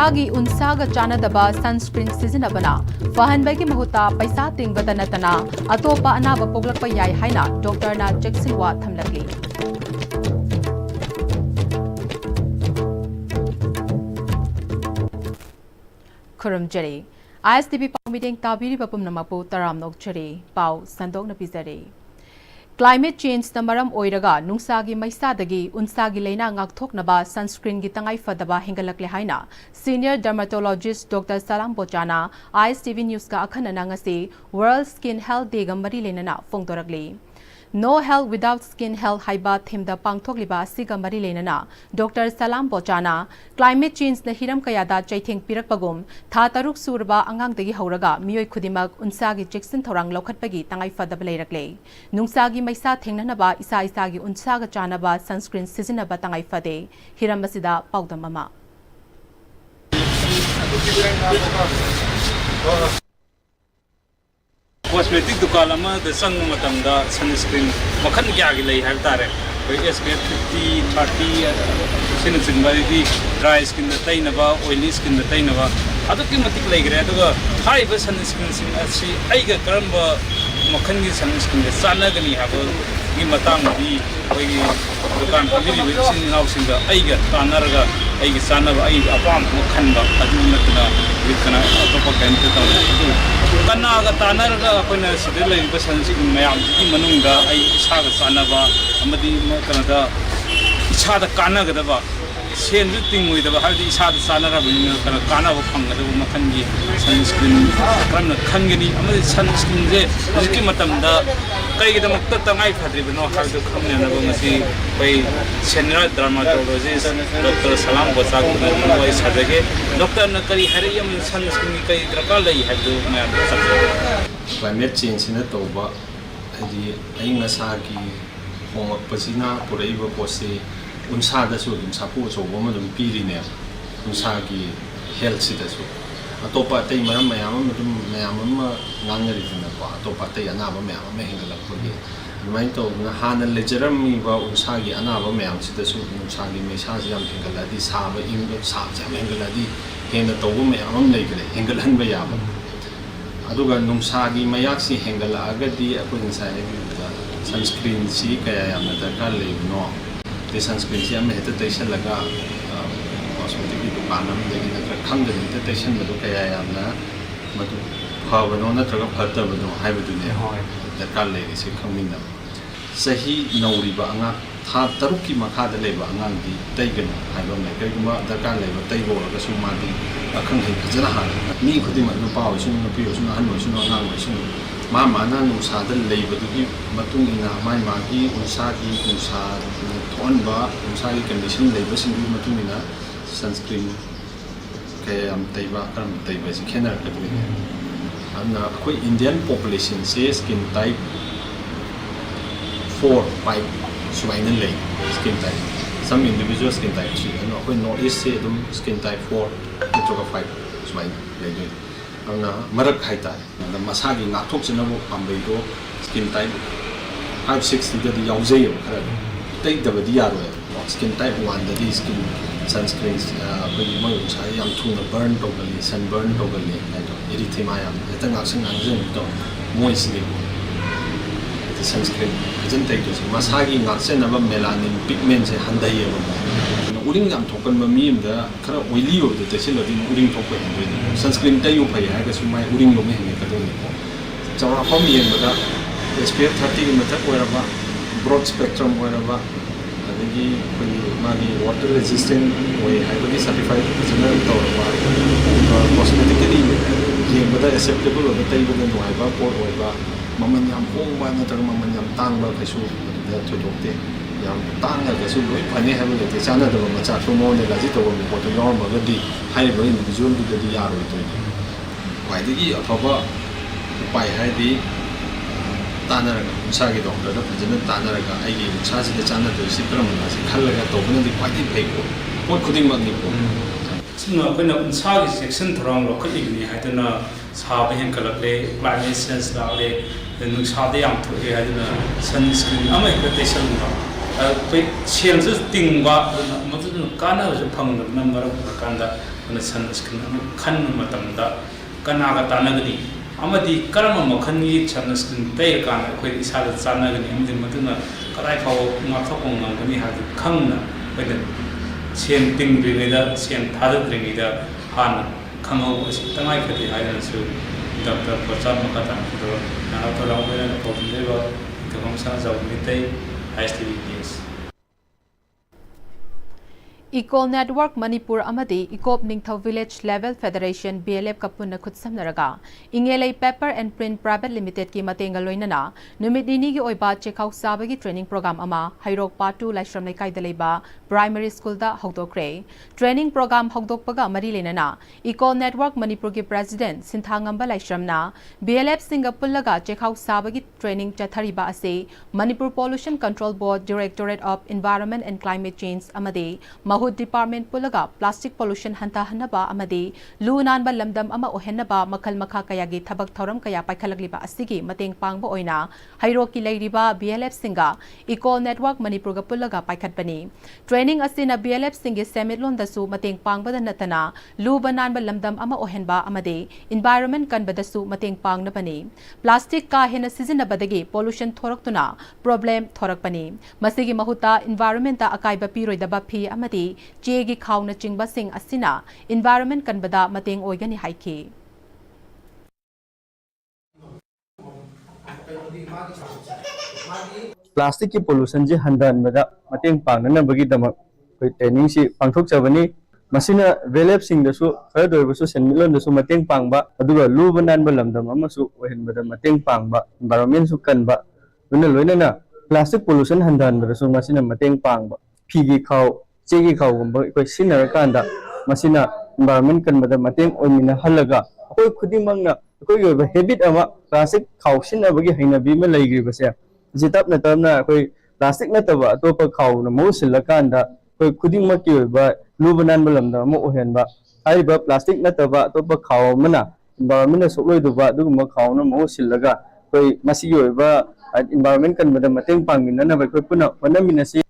Isagi unsaga chanadaba sunscreen sizinabana fahanbagi mahuta paisa tingbada natana atopa anaba poglakpa yai haina doctor na cheksilwa thamlakli Kurum Jeri Am-Istv pau meeting tabiri bapum namapu taram nok cheri pau sandok na pizari Climate change na maram oiraga nungsagi maisadagi unsagi leina ngakthoknaba sunscreen gi tangai fadaba hingalakle haina senior dermatologist Dr. Salam Bochana Am-Istv news ka akhanana ngasi World Skin Health Day ga mari lenana phongdorakli No health without skin health haiba themda pangthokliba siga mari lenana Dr. Salam Bochana climate change na hiram kayada chaitheng pirakpagum tha taruk surba angangdagi hauraga miyoi khudimak unsagi jackson thorang lokhatpagi tangai fadaba leirakle nungsagi maisa thengnanaba isa isagi unsaga chanaba sunscreen sizinaba tangai fade hiram asida paudamama Cosmetic dukaan ama the sang matamda sunscreen makhan kya gi lei hai tare SPF 50 30 sin bari dry skin da tainaba oily skin da tainaba adu ki matik lei gre aduga hai ba sunscreen sing asi aiga karamba makhan gi sunscreen da sana gani ha gi matang di oi dukaan pabiri bi sin ngau sing da aiga tanarga aigi sana ba ai apam makhan ba adu natna wikana atopa kan ta kana ga tanarga akoina sidai lai ba sunscreen mayam gi manungda ai isaga sanaba amadi kanada isada kana ga da ba sen du tingoi da ba hadi isada sanara bi kana kana ba phanga da makhan gi sunscreen kramna khangeni amadi sunscreen je ki matamda kai gi da makta tangai phadri bino hadu khamne na ba ngasi bai senior dermatologist Dr. Salam Bochana na wai sadage doctor na kari hariyam sunscreen kai drakal lai hadu ma climate change na toba adi ainga sagi homak pasina puraiba pose unsa da su dum sapu so boma dum pirine unsa gi health si da su atopa tai maram mayam ma ngangari dina ko atopa tai anaba mayam ma hingala pagi mai to na hana lejeram mi ba unsa gi anaba mayam si da su unsa gi mesa jam hingala di sa ba ing do sa jam hingala di hena to bo mayam lai gele hingalan ba ya ba aduga nungsagi mayak si hengala agadi ako insai sunscreen si kaya yamna darkar leibno te sunscreen si ame heta taishan laga cosmetic dukaan amdagi natra khangdani te taishan badu kaya yamna madu phabano natraga phatabano haibadune darkar leiri si khangminna sahi nauriba anga tha tarukki makhada leiba angangdi taigano haiba me kaiguma darkar leiba taibo laga sumadi akhang hei khajana ha mi khudima no paw sun no piyo sun han no sun angang no sun ma mana no sadal leibadugi matung ina mai ma gi unsa thon ba unsa gi condition leiba sing gi matung ina sunscreen ke am taiba karam taiba si khenar ka du anna koi Indian population se skin type 4 5 sumaina lei skin type some individual skin type 3 and koi north east se dum skin type 4 to 5 sumaina lei do anna marak haita na masagi ngathok chinabu pambai do skin type 5 6 da di yaujei khara tai da di yaro skin type 1 da di skin sunscreen koi mai chai yam thuna burn to gali sunburn to gali ai to erythema yam eta ngaksang angjen to moist sunscreen ajan tai to masagi ngakse na ba melanin pigment se handai ya uring jam thokan ma mi da khara oily o de tesil odi uring thokpa hindoi sunscreen tai u phai ha ga sumai uring lo me henge ka do ni chawra form yen ba SPF 30 gi mata ko ba broad spectrum ko ba adagi koi magi water resistant way highly certified general to ba cosmetically yen ba acceptable o tai ba no ai ba por o ba maman yam hong ba na tar maman yam tang ba kaisu da thotokte yam tang ga su loi phane ha ba te chana da ma cha thu mo ne ga ji to mo ko to yor ma ga di hai ba individual du di ya ro to wai di aphaba pai hai di tanara ga unsa gi doctor da phajana tanara ga ai gi unsa si da chana da si kram na si khal ga to bna di kwai di phai ko pot khuding ma ni ko sina ko na unsa gi section throng lo khali ni ha na sa ba hen kalak le climate sense da le nu sa de yam thu e ha na sunscreen amai ka te sal na pe chen ju ting ba ma tu kana ju phang na mar kan da sunscreen khan matamda kanaga tanagani amadi karama makhangi sunscreen tay kan khoi isada chanagani amdi maduna karai phaw ngathokong ngani ha khangna paidan sen ting ringida sen thadad ringida han khangau asi tangai khati haina su Dr. Prasad Makatan do na to law na problem ba kamang sa jaw mitay Am-Istv case Eco Network Manipur amadi Ecop Ningthau Village Level Federation BLF kapuna khutsamnaraga ingelei Paper and Print Private Limited ki matenga loinana numit nini gi oiba chekhau sabagi training program ama Hairok Part 2 Laishram Laikai daleba Primary School da hogdokre training program hogdokpaga mari lenana Eco Network Manipur ki President Sinthangamba Laishramna BLF Singapullaga chekhau sabagi training chathariba ase Manipur Pollution Control Board Directorate of Environment and Climate Change amadi Mahud Department Pulaga Plastic Pollution Hanta Hanaba Amadi Lunan ba lamdam ama ohenaba makal makha kayagi thabak thoram kaya paikhalakliba asigi mateng pangba oina Hairoki leiriba BLF Singa Eco Network Manipur ga Pulaga paikhatpani training asina BLF Singi Semitlon dasu mateng pangba natana lubanan ba lamdam ama ohenba amadi environment kanba dasu mateng pangnapani plastic ka hena sizinabadagi pollution thoraktuna problem thorakpani masigi mahuta environment ta akaiba piroidaba phi amadi chegi khawna chingba sing asina environment kanbada mateng oigani haiki plastic ki pollution ji handan bada mateng pangnana bagi damak koi training si pangthok chabani masina velep sing dasu khadoi busu senmilon dasu mateng pangba aduga lubanan balamdam amasu ohen bada mateng pangba environment su kanba luna loinana plastic pollution handan bada su masina mateng pangba phigi khaw chegi khaw gumba koi sinara kanda masina environment kanbada mateng oimina halaga koi khudimangna koi yoba habit ama plastic khaw sinabagi hainabi ma laigri base jitap na tamna koi plastic na taba atopa khaw na mo silakanda koi khudimaki yoba lubanan balamda mo ohenba haiba plastic na taba atopa khaw mana environment sokloi duba duguma khaw na mo silaga koi masi yoba environment kanbada mateng pangina na koi puna wanaminasi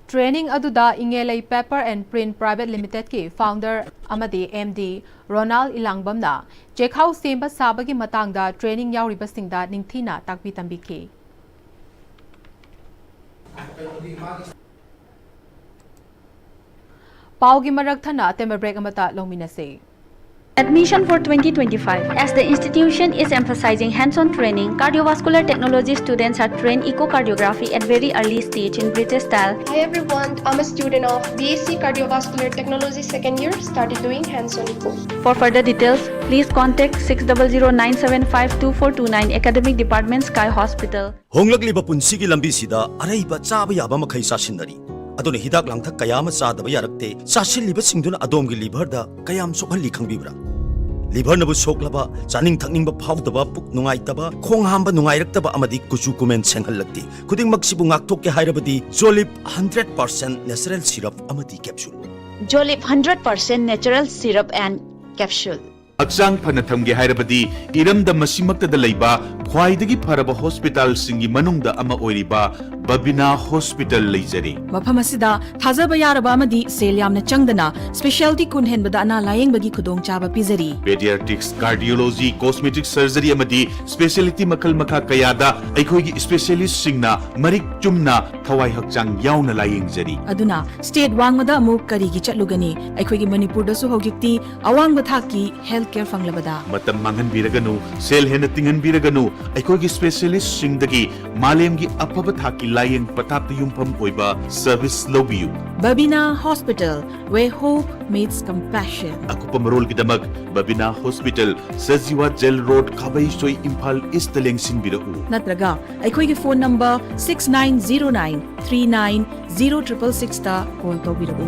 Training aduda ingelei Paper and Print Private Limited ki founder amadi MD Ronald Ilangbamna chekhau semba sabagi matangda training yauriba singda ningthina takpi tambiki Paugi marak thana tema break amata lominase Admission for 2025. As the institution is emphasizing hands-on training, cardiovascular technology students are trained echocardiography at very early stage in British style. Hi everyone, I'm a student of BSc Cardiovascular Technology second year, started doing hands-on echo. For further details, please contact 600-975-2429 Academic Department Sky Hospital. Honglakliba punsigi lambi sida araiba chaba yaba makhai sasinari. Aduna hidak langthak kayama chadaba yarakte sasilliba singduna adomgi liver da kayam sokhalli khangbibra. Liver nabu soklaba chaning thakningba phawdaba puk nungaitaba khonghamba nungairaktaba amadi kuchu kumen senghallakti. Khuding maksibu ngakthokke hairabadi Jolip 100% natural syrup amadi capsule. Jolip 100% natural syrup and capsule. Akzang panatamge hairabadi iramda masimaktada leiba khwaidagi pharaba hospital singi manungda ama oiriba Babina Hospital leijari. Mafam asida thajaba yaraba amadi sel yamna changdana specialty kun henbada ana layeng khudong chaba pizari. Pediatrics, cardiology, cosmetic surgery amadi specialty makal makha kayada aikhoigi specialist singna marik chumna thawai hakchang yauna layeng jari. Aduna state wangmada amuk karigi chatlugani aikhoigi Manipur da su hogikti awangba thaki healthcare fanglabada. Matam mangan biraganu sel hena tingan biraganu aikhoigi specialist singdagi malemgi apaba thaki layeng patapta yumpham oiba service lobiyu. Babina Hospital, where hope meets compassion. Akupa marol gidamak Babina Hospital, Sajiwa Jail Road, Khabai Soi Imphal East Lengsin birau. Natraga aikhoigi phone number 6909390666 ta call tawbirau.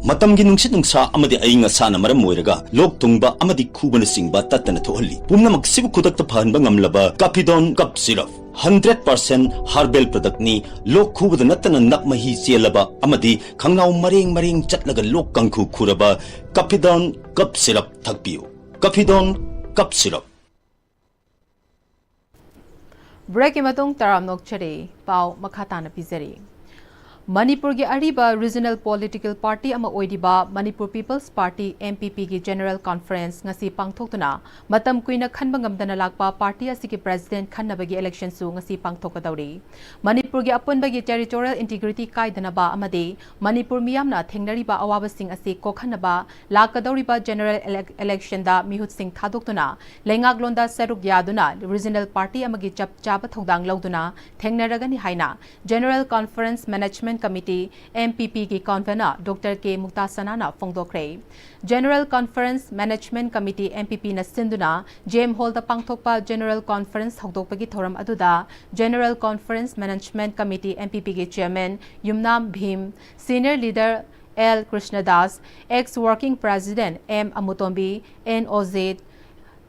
Matamgi nungsit nungsa amadi ainga sana maram moiraga lok tungba amadi khubana singba tatana thohalli pumnamak sibu khudakta phanba ngamlaba Capidon cup syrup 100% herbal product ni lok khubada natana nakmahi chelaba amadi khangnaw mareng chatlaga lok kangkhu khuraba Capidon cup syrup thakpiu Capidon cup syrup Break imatung taram nokchari pau makata na pizari. Manipur gi ariba regional political party ama oidiba Manipur People's Party MPP gi General Conference ngasi pangthoktuna matam kuina khanba ngamdana lakpa party asiki president khannabagi election su ngasi pangthokadawri. Manipur gi apunba gi territorial integrity kaidana ba amade Manipur miyamna thengnariba awabasing asi kokhanaba lakadawriba general election da mihut sing thadoktuna lengaglonda saruk yaduna regional party amagi chap chaba thodang lauduna thengnaragani haina General Conference Management Committee MPP की convener Dr. K. Muktasanana Fongdokre. General Conference Management Committee MPP na sinduna JM Hall da pangthokpa General Conference hokdokpagi thoram aduda General Conference Management Committee MPP ki Chairman Yumnam Bhim, Senior Leader L. Krishnadas, Ex-Working President M. Amutombi, NOZ,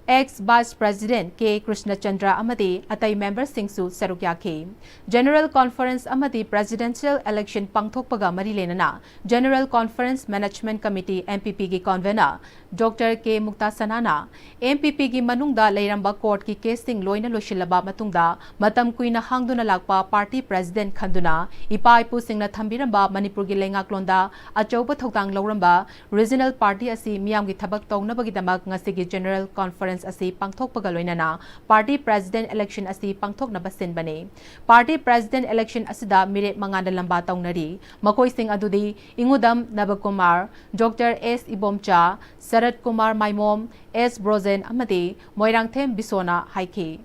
Ex-Vice President K. Krishna Chandra Amadi, Atai members Singsu Sarukyaki. General Conference Amadi Presidential Election Pangthokpaga Marilenana, General Conference Management Committee MPP ki convener, Dr. K. Muktasanana, MPP ki manungda Leiramba Court ki casing loina loshilaba matungda, matam kuina hangduna lakpa Party President Khanduna, Ipai Pusingna Thambiramba Manipur ki lengaklonda, Achauba Thokdang Lauramba, Regional Party asi Miam ki Thabak Tongnabagi Damak Ngasigi General Conference asi pangthokpaga loinana party president election asi pangthokna basin bane party president election asida mire manganda lamba taungnari makoi sing adudi ingudam Nabakumar, Dr. S. Ibomcha, Sarat Kumar Maimom, S. Brozen amadi Moirangthem Bisona haiki.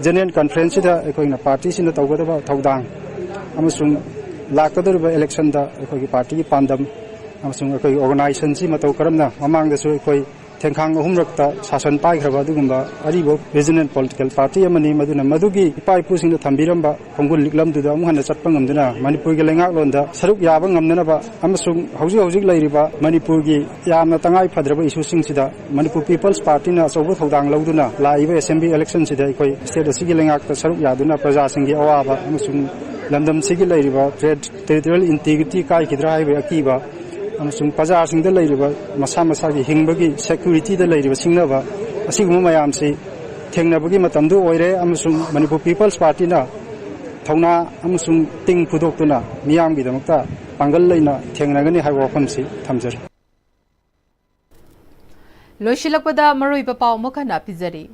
General Conference da ekoi party sin da tawgada thawdang amasung lakador election da ekoi party ki pandam amasung ekoi organization si matau karamna mamang da su ekoi thengkhang ahumrakta sasan pai khraba dugumba aribo regional political party amani maduna madugi pai pusing da thambiramba khongul liklam du da amhana chatpa ngamduna Manipur gi lengak londa saruk yaba ngamnana ba amasung hauji lairiba Manipur gi yamna tangai phadraba issue sing sida Manipur People's Party na sobo thodang lauduna laiba assembly election sida ekoi state asigi lengak ta saruk yaduna praja singi awaba amasung lamdam sigi lairiba territorial integrity kai kidra haiba akiba amasung pajar sing da lairiba masa gi hingbagi security da lairiba singnaba asiguma mayam si thengnabagi matamdu oire amasung Manipur People's Party na thongna amasung ting phudoktuna miyam gi damakta pangal laina thengnagani haiwa famsi thamjar Loshilakpada maroiba pau mokana pizari.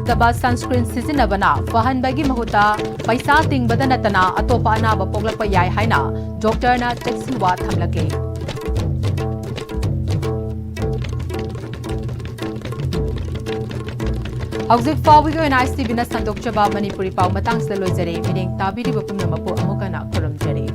Taba sunscreen sizinabana fahanbagi mahuta paisa tingbada natana atopa anaba poglakpa yai haina doctor na teksinwa thamlake. Hauzik fawigo Am-Istv na sandokchaba Manipuri pau matang sa loizare meaning tabiri bapumna mapo amukana kuramjari.